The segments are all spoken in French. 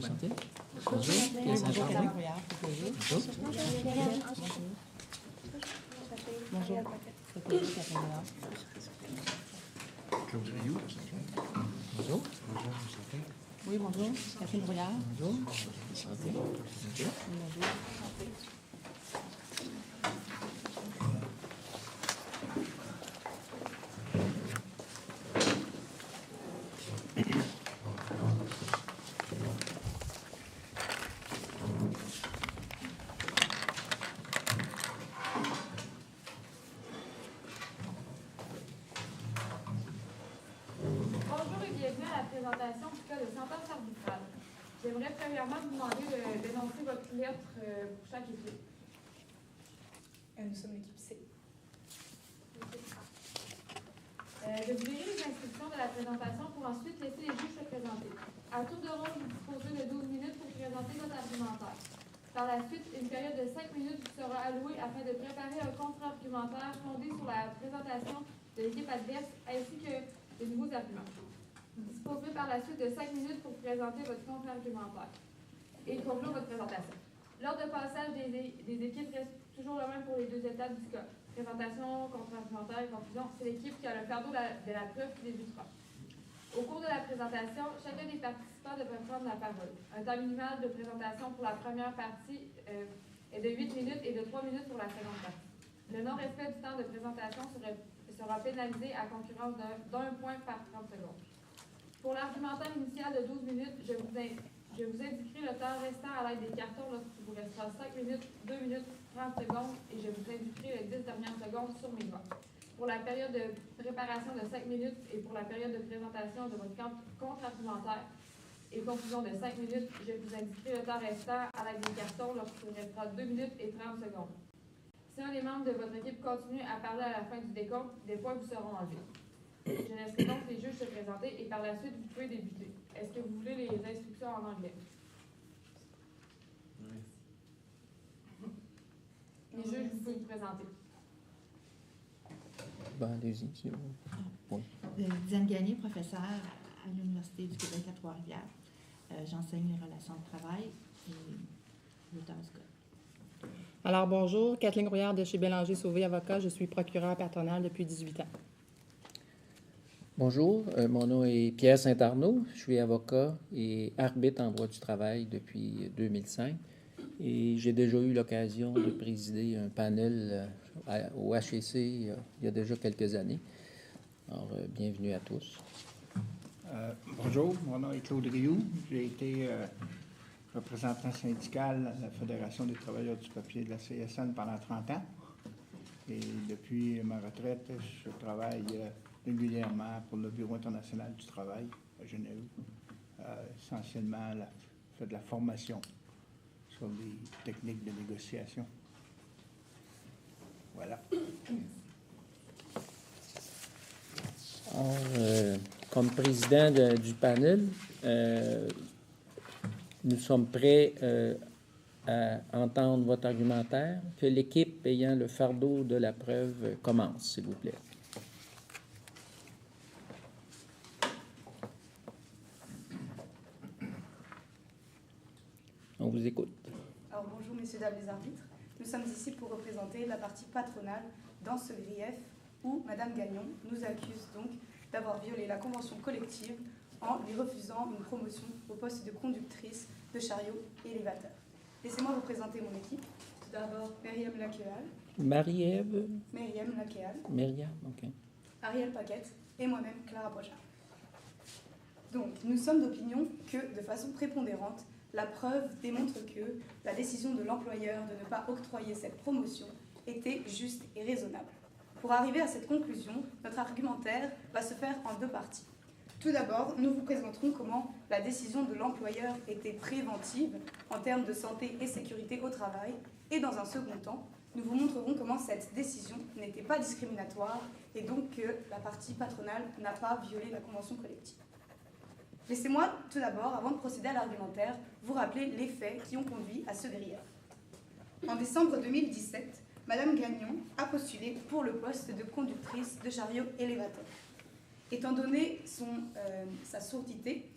Santé. Bonjour. Pierre Saint-Arnaud. Bonjour. Claude Rioux. Bonjour. Bonjour, santé. Oui, bonjour. Catherine Brouillard. Bonjour. Santé. Bonjour. Bonjour. Bonjour et bienvenue à la présentation du cas de sentence arbitrale. J'aimerais premièrement vous demander d'énoncer votre lettre pour chaque équipe. Nous sommes l'équipe C. Je vous lirai les instructions de la présentation pour ensuite laisser les juges se présenter. À tour de rôle, vous disposez de 12 minutes pour présenter votre argumentaire. Par la suite, une période de 5 minutes vous sera allouée afin de préparer un contre-argumentaire fondé sur la présentation de l'équipe adverse ainsi que de nouveaux arguments. Vous disposerez par la suite de 5 minutes pour présenter votre contre-argumentaire et conclure votre présentation. L'ordre de passage des équipes reste toujours le même pour les deux étapes du cas. Présentation, contre-argumentaire et conclusion. C'est l'équipe qui a le fardeau de la preuve qui débutera. Au cours de la présentation, chacun des participants devrait prendre la parole. Un temps minimal de présentation pour la première partie est de 8 minutes et de 3 minutes pour la seconde partie. Le non-respect du temps de présentation sera pénalisé à concurrence d'un point par 30 secondes. Pour l'argumentaire initial de 12 minutes, je vous indiquerai le temps restant à l'aide des cartons lorsqu'il vous restera 5 minutes, 2 minutes, 30 secondes et je vous indiquerai les 10 dernières secondes sur mes doigts. Pour la période de préparation de 5 minutes et pour la période de présentation de votre contre-argumentaire et conclusion de 5 minutes, je vous indiquerai le temps restant à l'aide des cartons lorsqu'il vous restera 2 minutes et 30 secondes. Si un des membres de votre équipe continue à parler à la fin du décompte, des points vous seront enlevés. Je laisserai donc les juges se présenter et par la suite, vous pouvez débuter. Est-ce que vous voulez les instructions en anglais? Oui. Les juges, vous pouvez vous présenter. Ben, allez-y, c'est bon. Oui. Diane Gagné, professeure à l'Université du Québec à Trois-Rivières. J'enseigne les relations de travail et l'auteur du code. Alors, bonjour. Kathleen Rouillard de chez Bélanger Sauvé, avocat. Je suis procureure patronale depuis 18 ans. Bonjour, mon nom est Pierre Saint-Arnaud. Je suis avocat et arbitre en droit du travail depuis 2005. Et j'ai déjà eu l'occasion de présider un panel au HEC il y a déjà quelques années. Alors, bienvenue à tous. Bonjour, mon nom est Claude Rioux. J'ai été représentant syndical à la Fédération des travailleurs du papier de la CSN pendant 30 ans. Et depuis ma retraite, je travaille régulièrement pour le Bureau international du travail à Genève. Essentiellement, je fais de la formation sur les techniques de négociation. Voilà. Alors, comme président du panel, nous sommes prêts à entendre votre argumentaire. Que l'équipe ayant le fardeau de la preuve commence, s'il vous plaît. On vous écoute. Alors bonjour messieurs, dames les arbitres. Nous sommes ici pour représenter la partie patronale dans ce grief où Madame Gagnon nous accuse donc d'avoir violé la convention collective en lui refusant une promotion au poste de conductrice de chariot élévateur. Laissez-moi vous présenter mon équipe. Tout d'abord, Myriam Laqueal. Marie-Ève. Myriam Laqueal. Myriam, OK. Ariel Paquette et moi-même, Clara Brochard. Donc, nous sommes d'opinion que, de façon prépondérante, la preuve démontre que la décision de l'employeur de ne pas octroyer cette promotion était juste et raisonnable. Pour arriver à cette conclusion, notre argumentaire va se faire en deux parties. Tout d'abord, nous vous présenterons comment la décision de l'employeur était préventive en termes de santé et sécurité au travail. Et dans un second temps, nous vous montrerons comment cette décision n'était pas discriminatoire et donc que la partie patronale n'a pas violé la convention collective. Laissez-moi tout d'abord, avant de procéder à l'argumentaire, vous rappeler les faits qui ont conduit à ce grief. En décembre 2017, Madame Gagnon a postulé pour le poste de conductrice de chariot élévateur. Étant donné sa sourdité,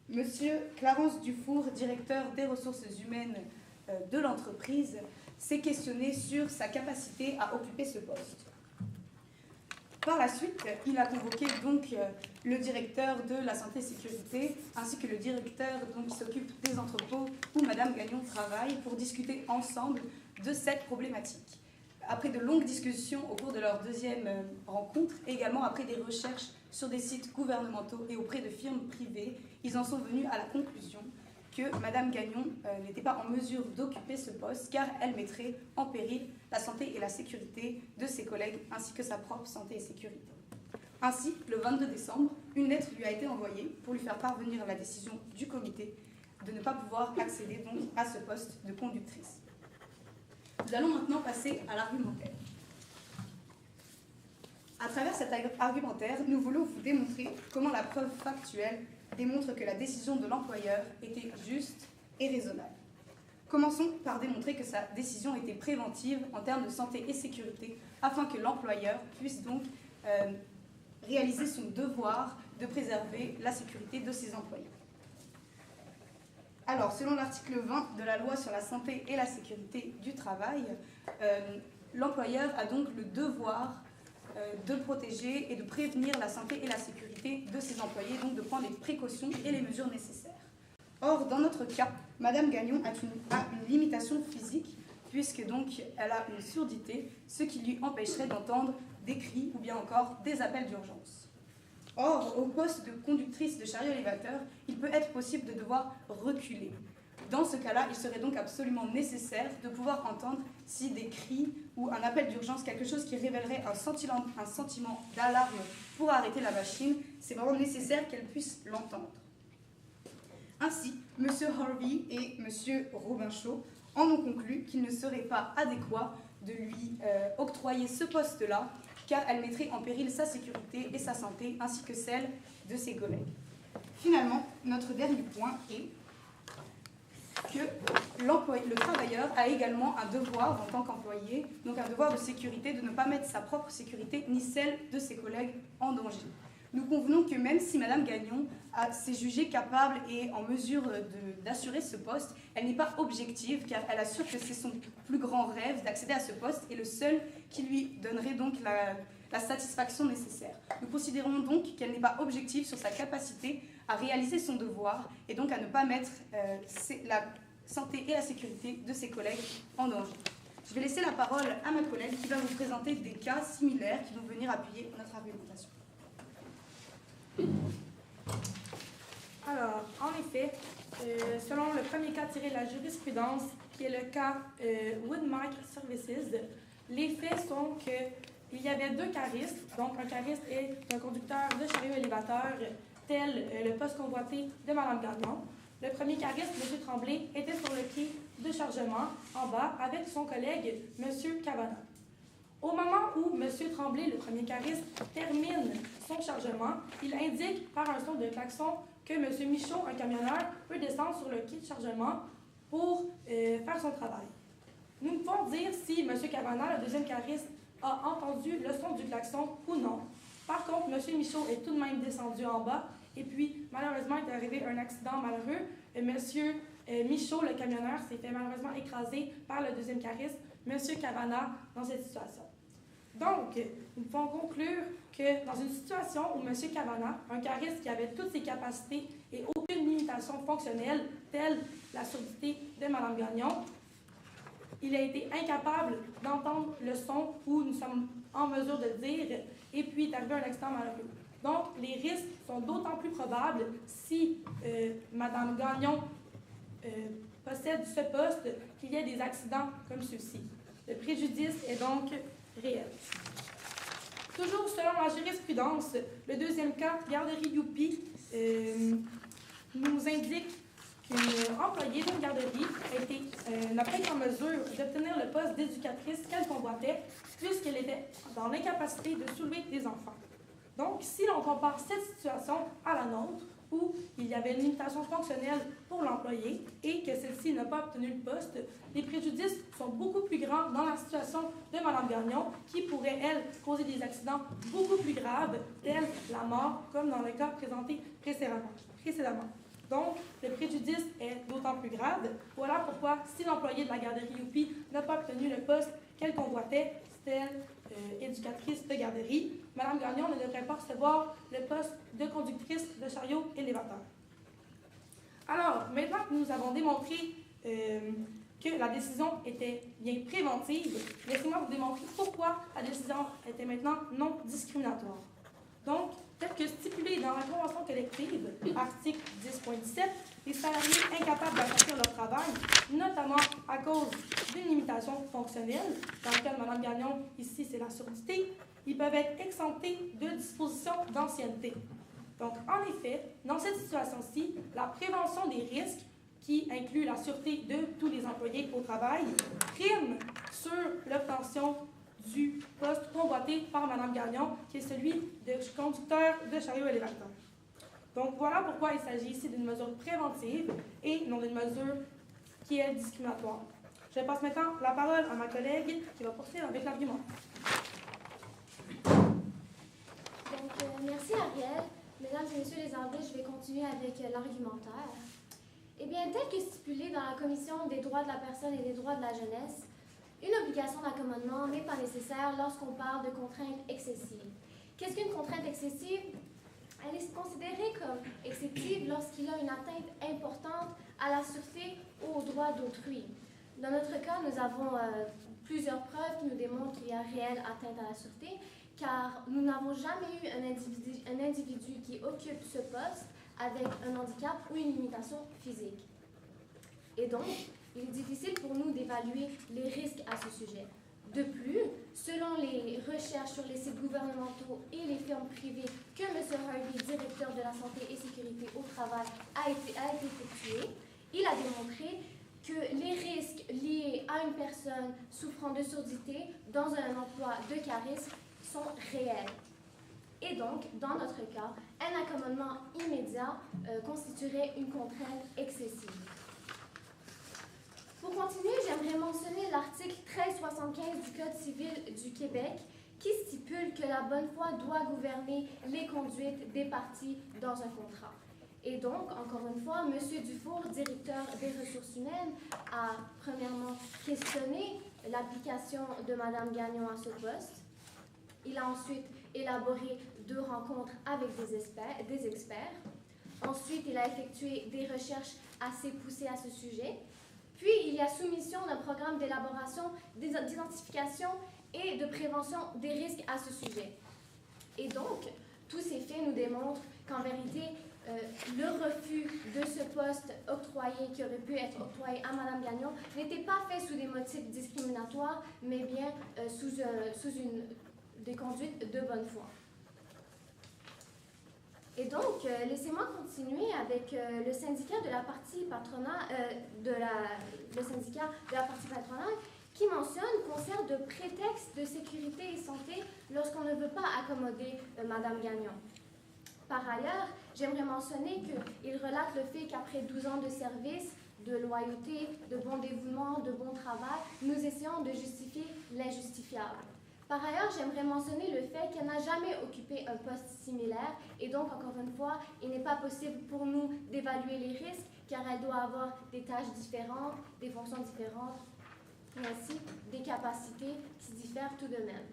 Monsieur Clarence Dufour, directeur des ressources humaines de l'entreprise, s'est questionné sur sa capacité à occuper ce poste. Par la suite, il a convoqué donc le directeur de la santé et sécurité ainsi que le directeur qui s'occupe des entrepôts où Madame Gagnon travaille pour discuter ensemble de cette problématique. Après de longues discussions au cours de leur deuxième rencontre, et également après des recherches sur des sites gouvernementaux et auprès de firmes privées, ils en sont venus à la conclusion que Madame Gagnon n'était pas en mesure d'occuper ce poste car elle mettrait en péril la santé et la sécurité de ses collègues ainsi que sa propre santé et sécurité. Ainsi, le 22 décembre, une lettre lui a été envoyée pour lui faire parvenir la décision du comité de ne pas pouvoir accéder donc à ce poste de conductrice. Nous allons maintenant passer à l'argumentaire. À travers cet argumentaire, nous voulons vous démontrer comment la preuve factuelle démontre que la décision de l'employeur était juste et raisonnable. Commençons par démontrer que sa décision était préventive en termes de santé et sécurité afin que l'employeur puisse donc réaliser son devoir de préserver la sécurité de ses employés. Alors, selon l'article 20 de la loi sur la santé et la sécurité du travail, l'employeur a donc le devoir de protéger et de prévenir la santé et la sécurité de ses employés, donc de prendre les précautions et les mesures nécessaires. Or, dans notre cas, Madame Gagnon a une limitation physique, puisque donc elle a une surdité, ce qui lui empêcherait d'entendre des cris ou bien encore des appels d'urgence. Or, au poste de conductrice de chariot élévateur, il peut être possible de devoir reculer. Dans ce cas-là, il serait donc absolument nécessaire de pouvoir entendre si des cris ou un appel d'urgence, quelque chose qui révélerait un sentiment d'alarme pour arrêter la machine, c'est vraiment nécessaire qu'elle puisse l'entendre. Ainsi, M. Harvey et M. Robinchaud en ont conclu qu'il ne serait pas adéquat de lui octroyer ce poste-là, car elle mettrait en péril sa sécurité et sa santé, ainsi que celle de ses collègues. Finalement, notre dernier point est que le travailleur a également un devoir en tant qu'employé, donc un devoir de sécurité, de ne pas mettre sa propre sécurité ni celle de ses collègues en danger. Nous convenons que même si Madame Gagnon s'est jugée capable et en mesure d'assurer ce poste, elle n'est pas objective car elle assure que c'est son plus grand rêve d'accéder à ce poste et le seul qui lui donnerait donc la satisfaction nécessaire. Nous considérons donc qu'elle n'est pas objective sur sa capacité à réaliser son devoir et donc à ne pas mettre la santé et la sécurité de ses collègues en danger. Je vais laisser la parole à ma collègue qui va vous présenter des cas similaires qui vont venir appuyer notre argumentation. Alors, en effet, selon le premier cas tiré de la jurisprudence, qui est le cas Woodmark Services, les faits sont qu'il y avait deux caristes, donc un cariste et un conducteur de chariot élévateur, tel le poste convoité de Mme Gagnon. Le premier cariste, M. Tremblay, était sur le quai de chargement en bas avec son collègue, M. Cavana. Au moment où M. Tremblay, le premier cariste, termine son chargement, il indique par un son de klaxon que M. Michaud, un camionneur, peut descendre sur le quai de chargement pour faire son travail. Nous pouvons dire si M. Cavana, le deuxième cariste, a entendu le son du klaxon ou non. Par contre, M. Michaud est tout de même descendu en bas et puis, malheureusement, il est arrivé un accident malheureux. M. Michaud, le camionneur, s'est fait malheureusement écraser par le deuxième cariste, M. Cavana, dans cette situation. Donc, nous pouvons conclure que dans une situation où M. Cavana, un cariste qui avait toutes ses capacités et aucune limitation fonctionnelle, telle la surdité de Mme Gagnon, il a été incapable d'entendre le son où nous sommes en mesure de dire, et puis il est arrivé un accident malheureux. Donc, les risques sont d'autant plus probables si Mme Gagnon possède ce poste qu'il y ait des accidents comme ceux-ci. Le préjudice est donc réel. Toujours selon la jurisprudence, le deuxième cas, garderie Youpi, nous indique qu'une employée d'une garderie n'a pas été en mesure d'obtenir le poste d'éducatrice qu'elle convoitait puisqu'elle était dans l'incapacité de soulever des enfants. Donc, si l'on compare cette situation à la nôtre, où il y avait une limitation fonctionnelle pour l'employé et que celle-ci n'a pas obtenu le poste, les préjudices sont beaucoup plus grands dans la situation de Mme Gagnon, qui pourrait, elle, causer des accidents beaucoup plus graves, tels la mort, comme dans le cas présenté précédemment. Donc, le préjudice est d'autant plus grave. Voilà pourquoi, si l'employé de la garderie Youpi n'a pas obtenu le poste qu'elle convoitait, c'est-à-dire éducatrice de garderie, Mme Gagnon ne devrait pas recevoir le poste de conductrice de chariot élévateur. Alors, maintenant que nous avons démontré que la décision était bien préventive, laissez-moi vous démontrer pourquoi la décision était maintenant non discriminatoire. Donc, tel que stipulé dans la convention collective, article 10.17, les salariés incapables d'accomplir leur travail, notamment à cause d'une limitation fonctionnelle, dans le cas de Mme Gagnon, ici c'est la surdité, ils peuvent être exemptés de dispositions d'ancienneté. Donc, en effet, dans cette situation-ci, la prévention des risques, qui inclut la sûreté de tous les employés au travail, prime sur l'obtention du poste convoité par Mme Gagnon, qui est celui de conducteur de chariot élévateur. Donc, voilà pourquoi il s'agit ici d'une mesure préventive et non d'une mesure qui est discriminatoire. Je passe maintenant la parole à ma collègue qui va poursuivre avec l'argument. Donc, merci Ariel. Mesdames et messieurs les arbitres, je vais continuer avec l'argumentaire. Eh bien, tel que stipulé dans la Commission des droits de la personne et des droits de la jeunesse, une obligation d'accommodement n'est pas nécessaire lorsqu'on parle de contraintes excessives. Qu'est-ce qu'une contrainte excessive? Elle est considérée comme excessive lorsqu'il y a une atteinte importante à la sûreté ou aux droits d'autrui. Dans notre cas, nous avons plusieurs preuves qui nous démontrent qu'il y a réelle atteinte à la sûreté, car nous n'avons jamais eu un individu qui occupe ce poste avec un handicap ou une limitation physique. Et donc, il est difficile pour nous d'évaluer les risques à ce sujet. De plus, selon les recherches sur les sites gouvernementaux et les firmes privées que M. Harvey, directeur de la santé et sécurité au travail, a effectué, il a démontré que les risques liés à une personne souffrant de surdité dans un emploi de charisme sont réels. Et donc, dans notre cas, un accommodement immédiat constituerait une contrainte excessive. Pour continuer, j'aimerais mentionner l'article 1375 du Code civil du Québec qui stipule que la bonne foi doit gouverner les conduites des parties dans un contrat. Et donc, encore une fois, M. Dufour, directeur des ressources humaines, a premièrement questionné l'application de Mme Gagnon à ce poste. Il a ensuite élaboré 2 rencontres avec des experts. Ensuite, il a effectué des recherches assez poussées à ce sujet. Puis, il y a soumission d'un programme d'élaboration, d'identification et de prévention des risques à ce sujet. Et donc, tous ces faits nous démontrent qu'en vérité, le refus de ce poste octroyé, qui aurait pu être octroyé à Mme Gagnon, n'était pas fait sous des motifs discriminatoires, mais bien sous des conduites de bonne foi. Et donc, laissez-moi continuer avec le syndicat de la partie patronale, le syndicat de la partie patronale, qui mentionne qu'on sert de prétexte de sécurité et santé lorsqu'on ne veut pas accommoder Mme Gagnon. Par ailleurs, j'aimerais mentionner qu'il relate le fait qu'après 12 ans de service, de loyauté, de bon dévouement, de bon travail, nous essayons de justifier l'injustifiable. Par ailleurs, j'aimerais mentionner le fait qu'elle n'a jamais occupé un poste similaire et donc, encore une fois, il n'est pas possible pour nous d'évaluer les risques car elle doit avoir des tâches différentes, des fonctions différentes et ainsi des capacités qui diffèrent tout de même.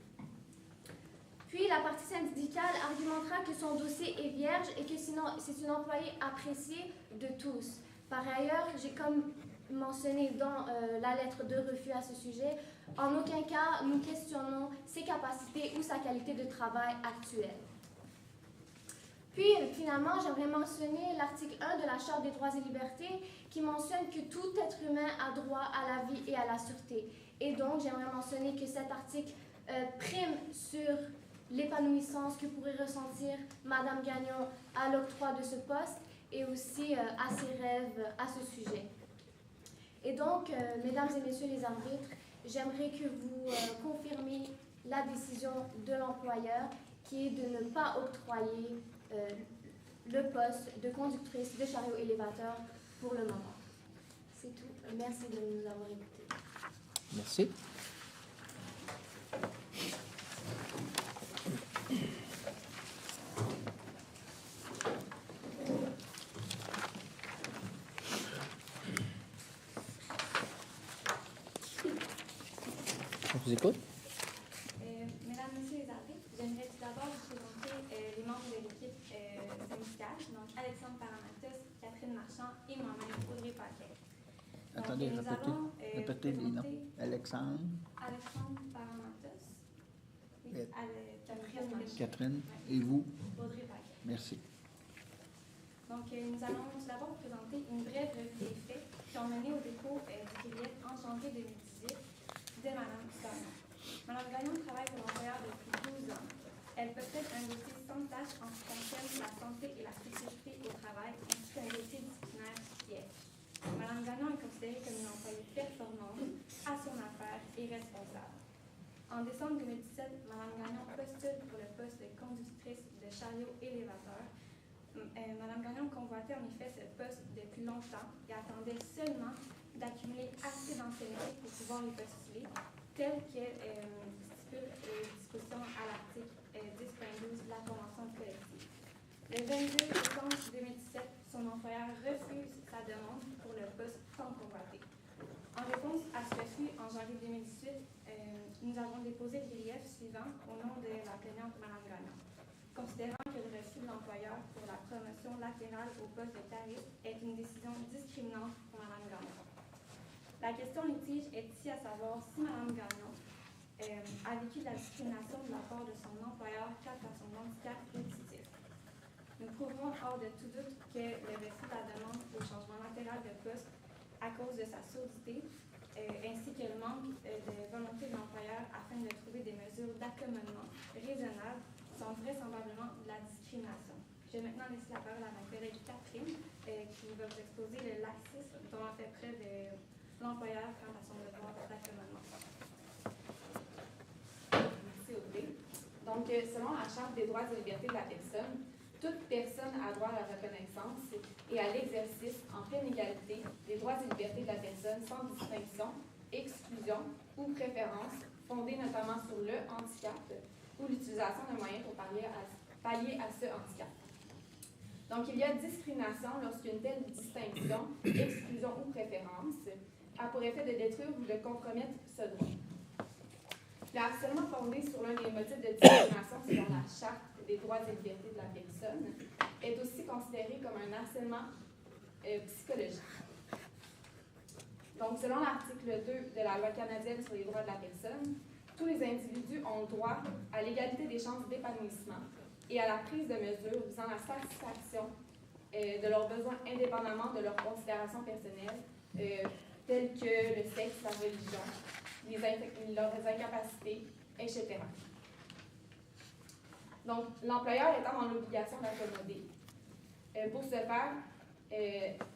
Puis, la partie syndicale argumentera que son dossier est vierge et que sinon, c'est une employée appréciée de tous. Par ailleurs, j'ai comme mentionné dans la lettre de refus à ce sujet, en aucun cas nous questionnons ses capacités ou sa qualité de travail actuelle. Puis, finalement, j'aimerais mentionner l'article 1 de la Charte des droits et libertés qui mentionne que tout être humain a droit à la vie et à la sûreté. Et donc, j'aimerais mentionner que cet article prime sur l'épanouissance que pourrait ressentir Mme Gagnon à l'octroi de ce poste et aussi à ses rêves à ce sujet. Et donc, mesdames et messieurs les arbitres, j'aimerais que vous confirmiez la décision de l'employeur qui est de ne pas octroyer le poste de conductrice de chariot élévateur pour le moment. C'est tout. Merci de nous avoir écoutés. Merci. vous écoute. Mesdames, Messieurs les arbitres, j'aimerais tout d'abord vous présenter les membres de l'équipe syndicale, donc Alexandre Paramatos, Catherine Marchand et moi-même, Audrey Paquet. Donc, Attendez, nous allons répétez les noms. Alexandre, Alexandre Paramatos, oui, Catherine Marchand, Catherine et vous. Audrey Paquet. Merci. Donc, nous allons tout d'abord vous présenter une brève revue des faits qui ont mené au dépôt du grief en janvier 2018 de Mme Gagnon. Mme Gagnon travaille pour l'employeur depuis 12 ans. Elle possède un dossier sans tâche en ce qui concerne la santé et la sécurité au travail, ainsi qu'un dossier disciplinaire siège. Mme Gagnon est considérée comme une employée performante, à son affaire et responsable. En décembre 2017, Mme Gagnon postule pour le poste de conductrice de chariot élévateur. Mme Gagnon convoitait en effet ce poste depuis longtemps et attendait seulement d'accumuler assez d'ancienneté pour pouvoir y postuler, tel que stipule les dispositions à l'article 10.12 de la Convention collective. Le 22 décembre 2017, son employeur refuse sa demande pour le poste tant convoité. En réponse à ce refus, en janvier 2018, nous avons déposé le grief suivant au nom de la plaignante Mme Gagnon. Considérant que le refus de l'employeur pour la promotion latérale au poste de cariste est une décision discriminante pour Mme Gagnon. La question litige est ici à savoir si Mme Gagnon a vécu de la discrimination de la part de son employeur quant à son handicap auditif. Nous prouverons hors de tout doute que le refus de la demande au changement latéral de poste à cause de sa surdité ainsi que le manque de volonté de l'employeur afin de trouver des mesures d'accommodement raisonnables sont vraisemblablement de la discrimination. Je vais maintenant laisser la parole à ma collègue Catherine qui va vous exposer le laxisme dont a fait preuve l'employeur quant à son devoir d'accommodement. Merci Audrey. Donc, selon la Charte des droits et libertés de la personne, toute personne a droit à la reconnaissance et à l'exercice en pleine égalité des droits et libertés de la personne sans distinction, exclusion ou préférence fondée notamment sur le handicap ou l'utilisation de moyens pour pallier à ce handicap. Donc, il y a discrimination lorsqu'une telle distinction, exclusion ou préférence a pour effet de détruire ou de compromettre ce droit. Le harcèlement fondé sur l'un des motifs de discrimination selon la Charte des droits et libertés de la personne est aussi considéré comme un harcèlement psychologique. Donc, selon l'article 2 de la Loi canadienne sur les droits de la personne, tous les individus ont droit à l'égalité des chances d'épanouissement et à la prise de mesures visant la satisfaction de leurs besoins indépendamment de leurs considérations personnelles, telles que le sexe, la religion, leurs incapacités, etc. Donc, l'employeur étant dans l'obligation d'accommoder, pour ce faire,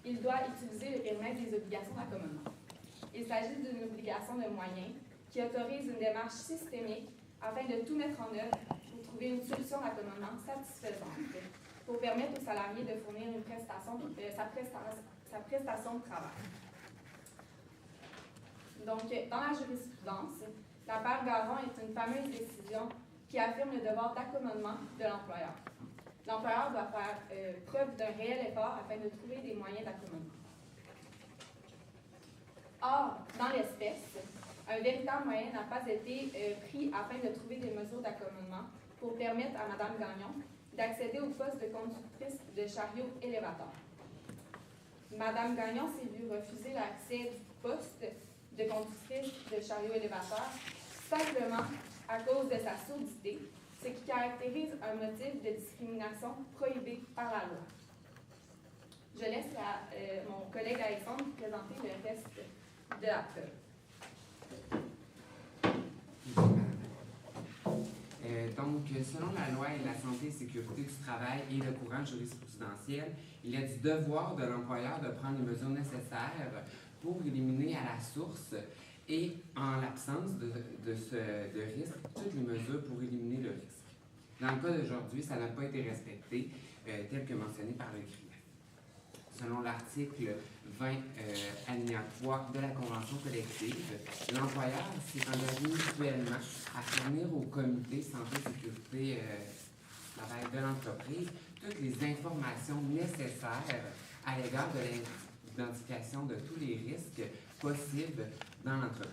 il doit utiliser le périmètre des obligations d'accommodement. Il s'agit d'une obligation de moyens qui autorise une démarche systémique afin de tout mettre en œuvre pour trouver une solution d'accommodement satisfaisante pour permettre aux salariés de fournir une prestation, sa prestation de travail. Donc, dans la jurisprudence, l'affaire Garon est une fameuse décision qui affirme le devoir d'accommodement de l'employeur. L'employeur doit faire preuve d'un réel effort afin de trouver des moyens d'accommodement. Or, dans l'espèce, un véritable moyen n'a pas été pris afin de trouver des mesures d'accommodement pour permettre à Mme Gagnon d'accéder au poste de conductrice de chariot élévateur. Mme Gagnon s'est vue refuser l'accès du poste de conductrice de chariot élévateur simplement à cause de sa surdité, ce qui caractérise un motif de discrimination prohibé par la loi. Je laisse mon collègue Alexandre vous présenter le reste de la preuve. Donc, selon la loi et la santé et sécurité du travail et le courant jurisprudentiel, il y a du devoir de l'employeur de prendre les mesures nécessaires pour éliminer à la source et, en l'absence de risque, toutes les mesures pour éliminer le risque. Dans le cas d'aujourd'hui, ça n'a pas été respecté, tel que mentionné par le grief. Selon l'article 20, alinéa 3 de la Convention collective, l'employeur s'est engagé mutuellement à fournir au comité santé et sécurité travail de l'entreprise toutes les informations nécessaires à l'égard de l'identification de tous les risques possibles dans l'entreprise.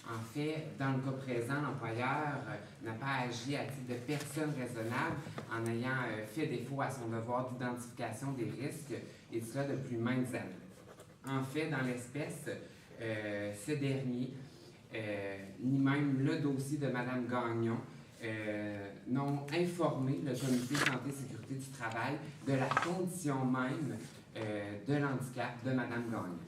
En fait, dans le cas présent, l'employeur n'a pas agi à titre de personne raisonnable en ayant fait défaut à son devoir d'identification des risques, et cela depuis maintes années. En fait, dans l'espèce, ce dernier, ni même le dossier de Mme Gagnon, n'ont informé le Comité Santé et Sécurité du travail de la condition même de l'handicap de Mme Gagnon.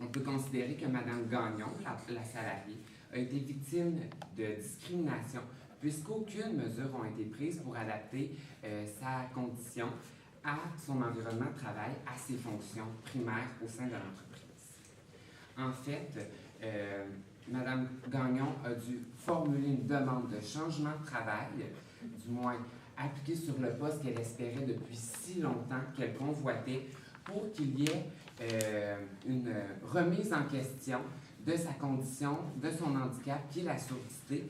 On peut considérer que Mme Gagnon, la salariée, a été victime de discrimination puisqu'aucune mesure n'a été prise pour adapter sa condition à son environnement de travail, à ses fonctions primaires au sein de l'entreprise. En fait, Mme Gagnon a dû formuler une demande de changement de travail, du moins appliquée sur le poste qu'elle espérait depuis si longtemps, qu'elle convoitait, pour qu'il y ait une remise en question de sa condition, de son handicap, qui est la surdité,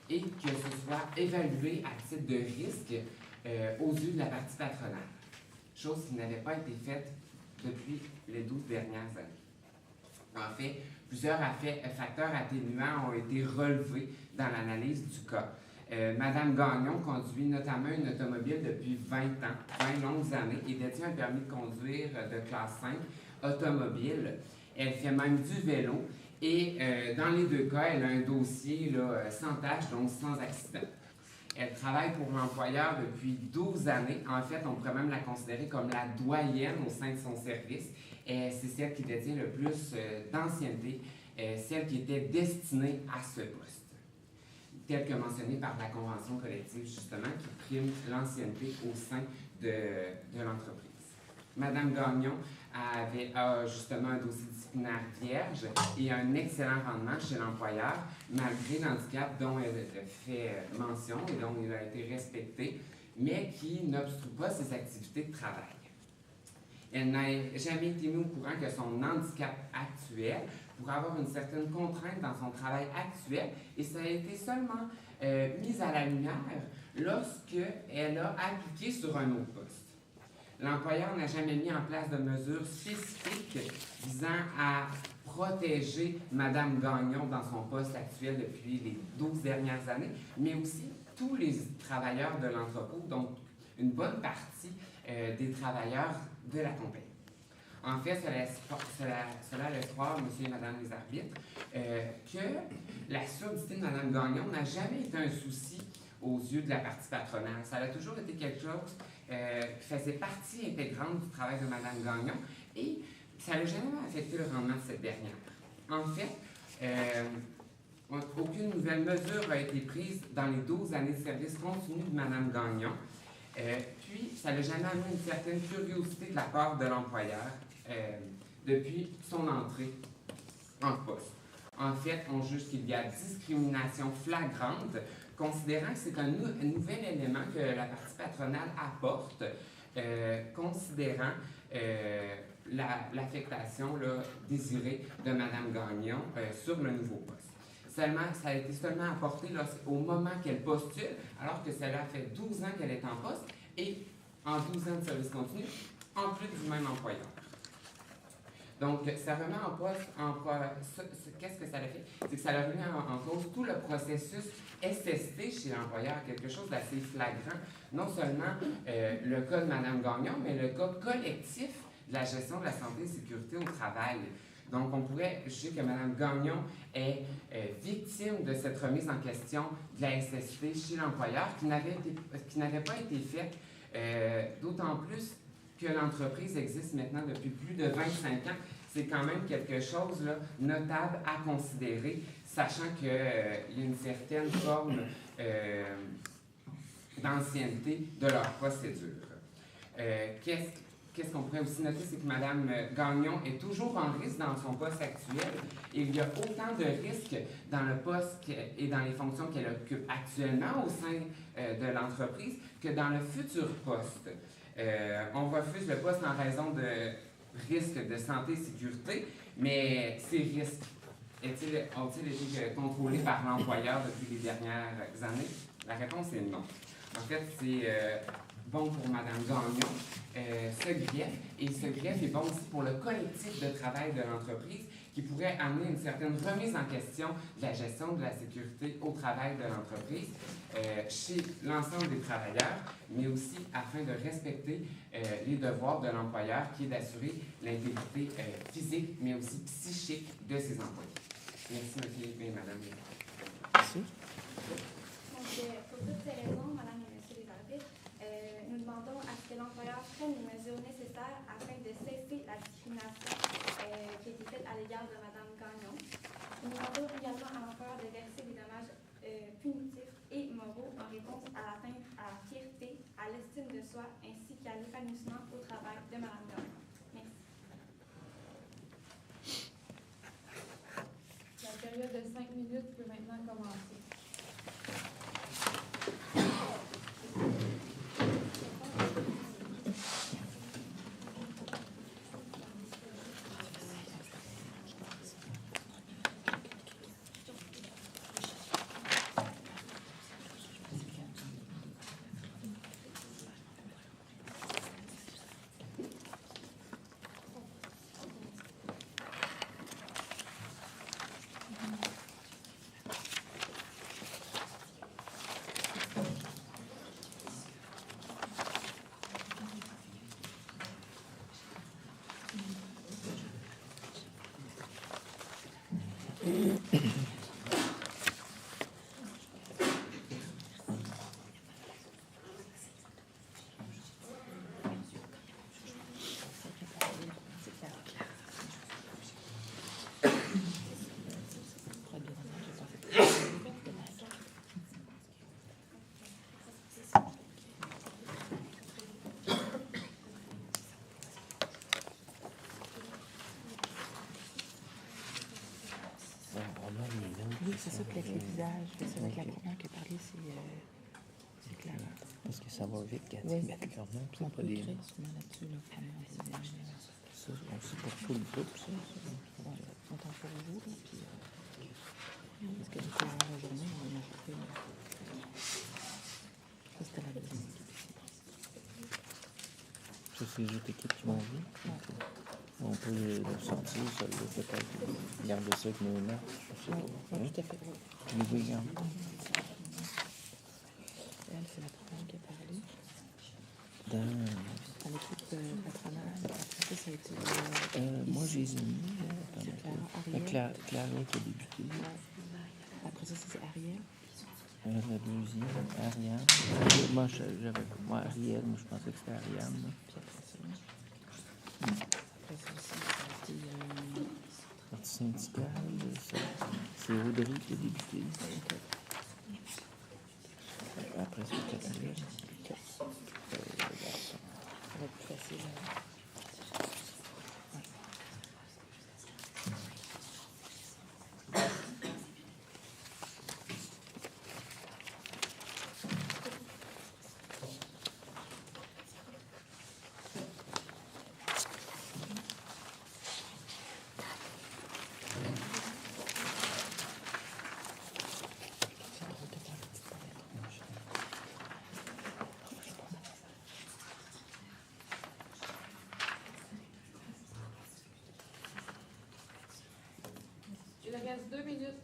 et que ce soit évalué à titre de risque aux yeux de la partie patronale, chose qui n'avait pas été faite depuis les 12 dernières années. En fait, plusieurs facteurs atténuants ont été relevés dans l'analyse du cas. Mme Gagnon conduit notamment une automobile depuis 20 ans, 20 longues années, et détient un permis de conduire de classe 5 automobile. Elle fait même du vélo et dans les deux cas, elle a un dossier là, sans tâche, donc sans accident. Elle travaille pour l'employeur depuis 12 années. En fait, on pourrait même la considérer comme la doyenne au sein de son service. C'est celle qui détient le plus d'ancienneté, celle qui était destinée à ce poste, tel que mentionné par la convention collective, justement, qui prime l'ancienneté au sein de l'entreprise. Mme Gagnon a justement un dossier disciplinaire vierge et un excellent rendement chez l'employeur, malgré l'handicap dont elle fait mention et dont il a été respecté, mais qui n'obstrue pas ses activités de travail. Elle n'a jamais été mise au courant que son handicap actuel pourrait avoir une certaine contrainte dans son travail actuel, et ça a été seulement mis à la lumière lorsqu'elle a appliqué sur un autre poste. L'employeur n'a jamais mis en place de mesures spécifiques visant à protéger Mme Gagnon dans son poste actuel depuis les 12 dernières années, mais aussi tous les travailleurs de l'entrepôt, donc une bonne partie des travailleurs de la compagnie. En fait, cela laisse croire, monsieur et madame les arbitres, que la surdité de Mme Gagnon n'a jamais été un souci aux yeux de la partie patronale. Ça a toujours été quelque chose qui faisait partie intégrante du travail de Mme Gagnon, et ça n'a jamais affecté le rendement de cette dernière. En fait, aucune nouvelle mesure a été prise dans les 12 années de service continu de Mme Gagnon. Puis, ça n'a jamais amené une certaine curiosité de la part de l'employeur depuis son entrée en poste. En fait, on juge qu'il y a discrimination flagrante, considérant que c'est un nouvel élément que la partie patronale apporte, considérant l'affectation désirée de Mme Gagnon sur le nouveau poste. Seulement, ça a été seulement apporté au moment qu'elle postule, alors que cela fait 12 ans qu'elle est en poste, et en 12 ans de service continu, en plus du même employeur. Donc, ça remet en poste, qu'est-ce que ça a fait? C'est que ça a remis en cause tout le processus SST chez l'employeur, quelque chose d'assez flagrant. Non seulement le cas de Mme Gagnon, mais le cas collectif de la gestion de la santé et sécurité au travail. Donc, on pourrait juger que Mme Gagnon est victime de cette remise en question de la SST chez l'employeur qui n'avait pas été faite, d'autant plus que l'entreprise existe maintenant depuis plus de 25 ans. C'est quand même quelque chose là, notable à considérer, sachant qu'il y a une certaine forme d'ancienneté de leur procédure. Qu'est-ce qu'on pourrait aussi noter, c'est que Mme Gagnon est toujours en risque dans son poste actuel, et il y a autant de risques dans le poste et dans les fonctions qu'elle occupe actuellement au sein de l'entreprise que dans le futur poste. On refuse le poste en raison de risques de santé et sécurité, mais ces risques ont-ils été contrôlés par l'employeur depuis les dernières années? La réponse est non. En fait, c'est bon pour Mme Gagnon, ce greffe. Et ce greffe est bon aussi pour le collectif de travail de l'entreprise qui pourrait amener une certaine remise en question de la gestion de la sécurité au travail de l'entreprise chez l'ensemble des travailleurs, mais aussi afin de respecter les devoirs de l'employeur qui est d'assurer l'intégrité physique, mais aussi psychique de ses employés. Merci, monsieur et madame. Merci. Donc, pour toutes ces raisons, madame et monsieur les arbitres, nous demandons à ce que l'employeur prenne les mesures nécessaires afin de cesser la discrimination qui a été faite à l'égard de madame Gagnon. Nous demandons également à l'employeur de verser des dommages punitifs et moraux en réponse à l'atteinte à la fierté, à l'estime de soi, ainsi qu'à l'épanouissement au travail de madame Gagnon. Merci. La période de 5 minutes peut maintenant commencer. Oui, c'est ça, que le visage. C'est vrai que la première qui a parlé, c'est Clara. Parce que ça va vite, Cathy. Oui. Mettre leur nom, On c'est peut pas des écrire noms. souvent là-dessus, là, comment Ça, on sait pour tout le groupe, ça. on t'en fait un jour, là, puis... parce que du coup, la journée, on a fait... Ça, c'était la deuxième équipe. Ça, c'est les autres équipes qui vont venir. On peut le sortir, ça, là, peut-être. Garder ça avec nos notes. Je sais pas. Oui, tout à fait. Oui, oui, regarde. Elle, c'est la première qui a parlé. Dans... À l'équipe patronale, après ça a été... moi, j'ai les ai mis. C'est Attends, Clara, Ariel. Clara qui a débuté. Après ça, c'est Ariel. La deuxième, Ariane. Moi, moi, Ariel, moi, je pensais que c'était Ariane. Là. Puis après ça aussi, ça a été... Parti syndical, c'est Audrey qui a débuté. Après, c'est Catherine. Ça va être plus facile. Il reste 2 minutes.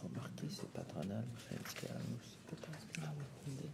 Remarquez, c'est patronal ou syndical aussi, peut-être. Ah oui, une idée.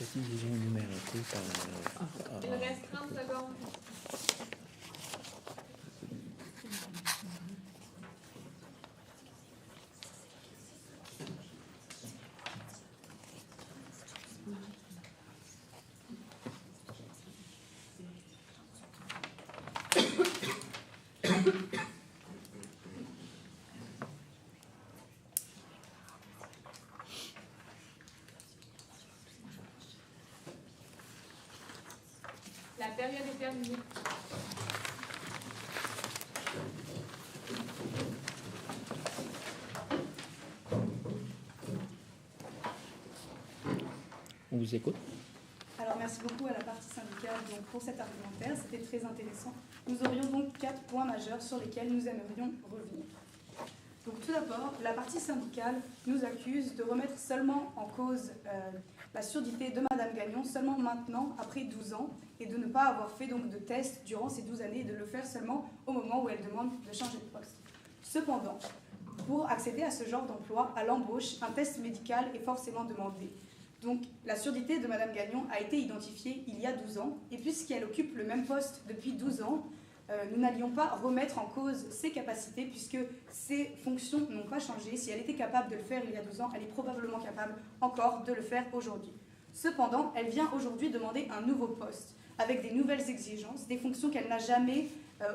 Ils ont numéroté par... Il reste 30 secondes. La période est terminée. On vous écoute. Alors merci beaucoup à la partie syndicale donc, pour cet argumentaire, c'était très intéressant. Nous aurions donc 4 points majeurs sur lesquels nous aimerions revenir. Donc tout d'abord, la partie syndicale nous accuse de remettre seulement en cause la surdité de Madame Gagnon seulement maintenant, après 12 ans, et de ne pas avoir fait donc de tests durant ces 12 années, et de le faire seulement au moment où elle demande de changer de poste. Cependant, pour accéder à ce genre d'emploi, à l'embauche, un test médical est forcément demandé. Donc la surdité de Madame Gagnon a été identifiée il y a 12 ans, et puisqu'elle occupe le même poste depuis 12 ans, nous n'allions pas remettre en cause ses capacités puisque ses fonctions n'ont pas changé. Si elle était capable de le faire il y a 12 ans, elle est probablement capable encore de le faire aujourd'hui. Cependant, elle vient aujourd'hui demander un nouveau poste avec des nouvelles exigences, des fonctions qu'elle n'a jamais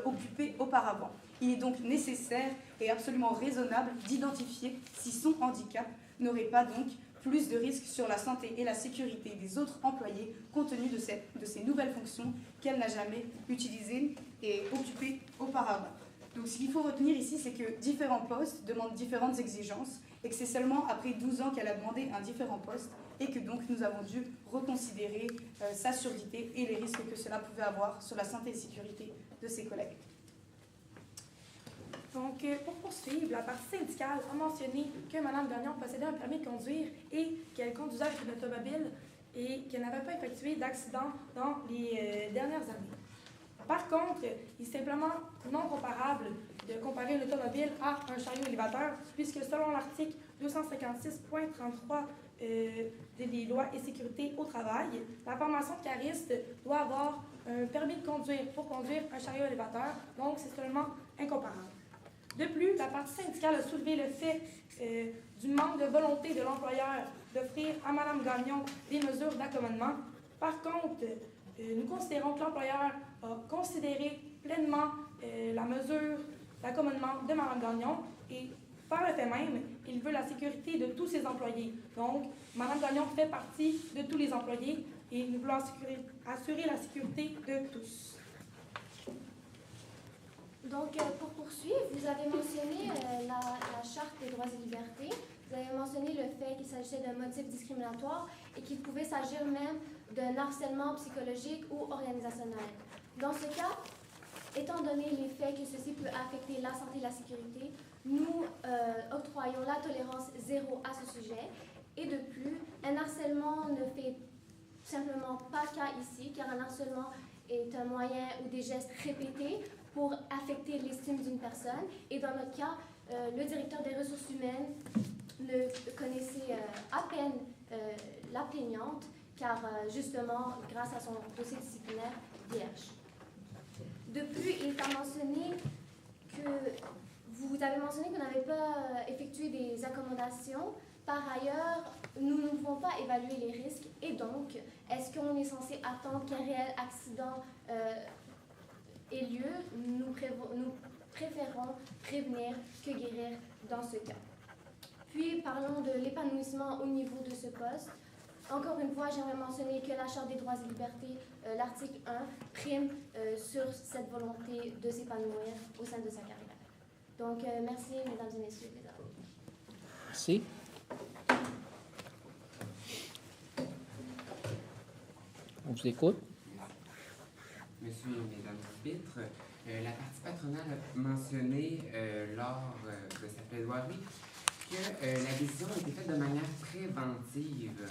occupées auparavant. Il est donc nécessaire et absolument raisonnable d'identifier si son handicap n'aurait pas donc plus de risques sur la santé et la sécurité des autres employés compte tenu de ces nouvelles fonctions qu'elle n'a jamais utilisées et occupées auparavant. Donc ce qu'il faut retenir ici, c'est que différents postes demandent différentes exigences et que c'est seulement après 12 ans qu'elle a demandé un différent poste et que donc nous avons dû reconsidérer sa surdité et les risques que cela pouvait avoir sur la santé et la sécurité de ses collègues. Donc, pour poursuivre, la partie syndicale a mentionné que Mme Gagnon possédait un permis de conduire et qu'elle conduisait avec une automobile et qu'elle n'avait pas effectué d'accident dans les dernières années. Par contre, il est simplement non comparable de comparer une automobile à un chariot élévateur, puisque selon l'article 256.33 des lois et sécurité au travail, la formation de cariste doit avoir un permis de conduire pour conduire un chariot élévateur, donc c'est seulement incomparable. De plus, la partie syndicale a soulevé le fait du manque de volonté de l'employeur d'offrir à Mme Gagnon des mesures d'accommodement. Par contre, nous considérons que l'employeur a considéré pleinement la mesure d'accommodement de Mme Gagnon et par le fait même, il veut la sécurité de tous ses employés. Donc, Mme Gagnon fait partie de tous les employés et nous voulons assurer la sécurité de tous. Donc, pour poursuivre, vous avez mentionné la Charte des droits et libertés. Vous avez mentionné le fait qu'il s'agissait d'un motif discriminatoire et qu'il pouvait s'agir même d'un harcèlement psychologique ou organisationnel. Dans ce cas, étant donné les faits que ceci peut affecter la santé et la sécurité, nous octroyons la tolérance zéro à ce sujet. Et de plus, un harcèlement ne fait simplement pas cas ici, car un harcèlement est un moyen ou des gestes répétés pour affecter l'estime d'une personne. Et dans notre cas, le directeur des ressources humaines ne connaissait à peine la plaignante, car justement, grâce à son dossier disciplinaire vierge. De plus, il a mentionné que vous avez mentionné que vous n'avez pas effectué des accommodations. Par ailleurs, nous ne pouvons pas évaluer les risques et donc, est-ce qu'on est censé attendre qu'un réel accident ait lieu? Nous préférons prévenir que guérir dans ce cas. Puis, parlons de l'épanouissement au niveau de ce poste. Encore une fois, j'aimerais mentionner que la Charte des droits et libertés, l'article 1, prime sur cette volonté de s'épanouir au sein de sa carrière. Donc, merci, mesdames et messieurs les dames. Merci. On vous écoute. Monsieur et mesdames l'arbitre, la partie patronale a mentionné lors de sa plaidoirie que la décision a été faite de manière préventive.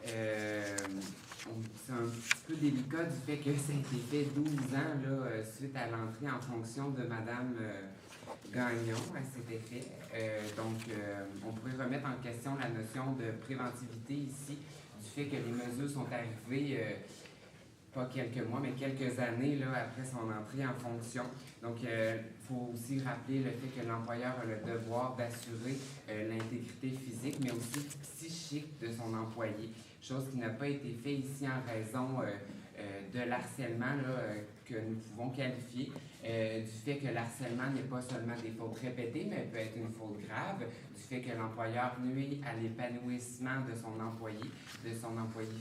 C'est un petit peu délicat du fait que ça a été fait 12 ans là, suite à l'entrée en fonction de Mme Gagnon à cet effet. On pourrait remettre en question la notion de préventivité ici, du fait que les mesures sont arrivées pas quelques mois, mais quelques années là, après son entrée en fonction. Donc, il faut aussi rappeler le fait que l'employeur a le devoir d'assurer l'intégrité physique, mais aussi psychique de son employé, chose qui n'a pas été faite ici en raison de l'harcèlement que nous pouvons qualifier, du fait que l'harcèlement n'est pas seulement des fautes répétées, mais peut être une faute grave, du fait que l'employeur nuit à l'épanouissement de son employé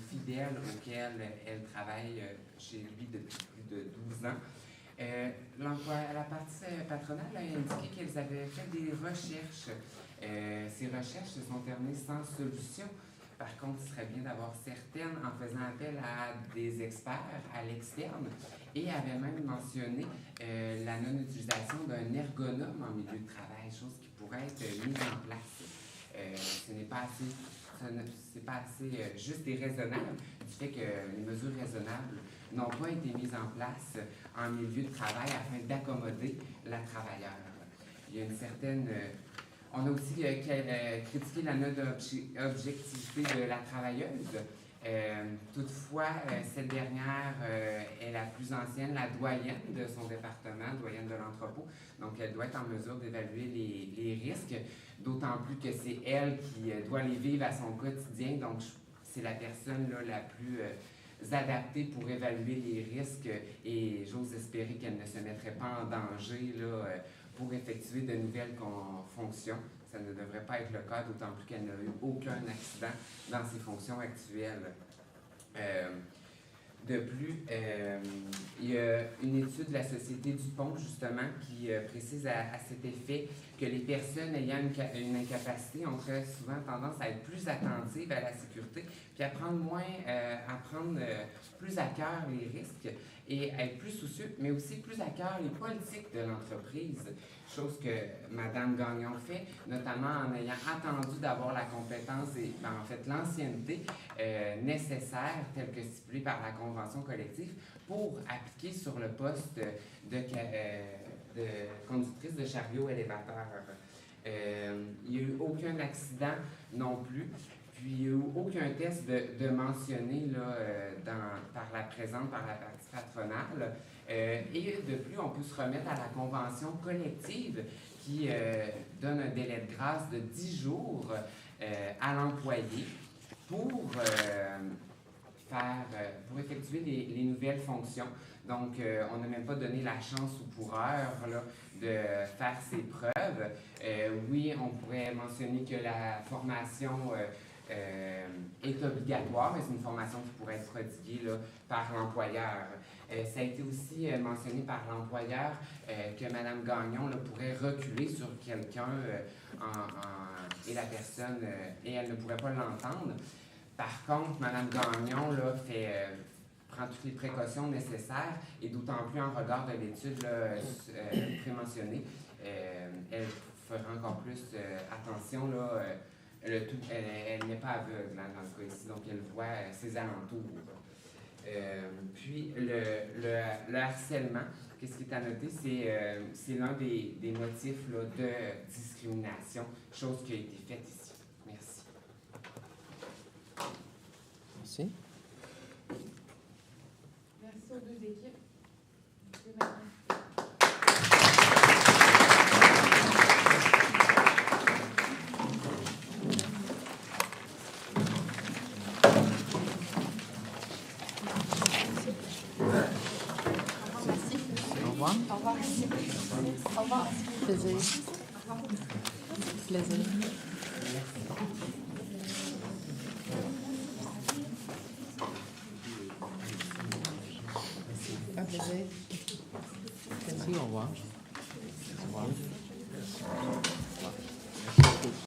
fidèle auquel elle travaille chez lui depuis plus de 12 ans. La partie patronale a indiqué qu'elles avaient fait des recherches. Ces recherches se sont terminées sans solution. Par contre, il serait bien d'avoir certaines en faisant appel à des experts à l'externe et avait même mentionné la non-utilisation d'un ergonome en milieu de travail, chose qui pourrait être mise en place. Ce n'est pas assez juste et raisonnable du fait que les mesures raisonnables n'ont pas été mises en place en milieu de travail afin d'accommoder la travailleure. Il y a une certaine... on a aussi critiqué la note d'objectivité de la travailleuse. Toutefois, cette dernière est la plus ancienne, la doyenne de son département, doyenne de l'entrepôt. Donc, elle doit être en mesure d'évaluer les risques, d'autant plus que c'est elle qui doit les vivre à son quotidien. Donc, c'est la personne là, la plus adaptée pour évaluer les risques et j'ose espérer qu'elle ne se mettrait pas en danger là, pour effectuer de nouvelles fonctions. Ça ne devrait pas être le cas, d'autant plus qu'elle n'a eu aucun accident dans ses fonctions actuelles. De plus, il y a une étude de la Société Dupont, justement, qui précise à cet effet que les personnes ayant une incapacité ont très souvent tendance à être plus attentives à la sécurité, puis à prendre plus à cœur les risques et à être plus soucieux, mais aussi plus à cœur les politiques de l'entreprise, chose que Mme Gagnon fait, notamment en ayant attendu d'avoir la compétence et en fait l'ancienneté nécessaire, telle que stipulée par la convention collective, pour appliquer sur le poste de conductrice de chariot élévateur. Il n'y a eu aucun accident non plus. Puis, il n'y a eu aucun test de mentionné là, par la partie patronale. Et de plus, on peut se remettre à la convention collective qui donne un délai de grâce de 10 jours à l'employé pour effectuer les nouvelles fonctions. Donc, on n'a même pas donné la chance au coureur là, de faire ses preuves. Oui, on pourrait mentionner que la formation est obligatoire, mais c'est une formation qui pourrait être prodiguée là, par l'employeur. Ça a été aussi mentionné par l'employeur que Mme Gagnon là, pourrait reculer sur quelqu'un et la personne, et elle ne pourrait pas l'entendre. Par contre, Mme Gagnon là, prend toutes les précautions nécessaires et d'autant plus en regard de l'étude prémentionnée, elle fera encore plus attention. Là, elle n'est pas aveugle dans le cas ici, donc elle voit ses alentours. Puis le harcèlement, qu'est-ce qui est à noter, c'est l'un des motifs là, de discrimination, chose qui a été faite ici. Merci. Merci. Merci aux deux équipes. Merci. Au revoir. Au revoir. Plaisir. Plaisir. Un plaisir. Merci, au revoir.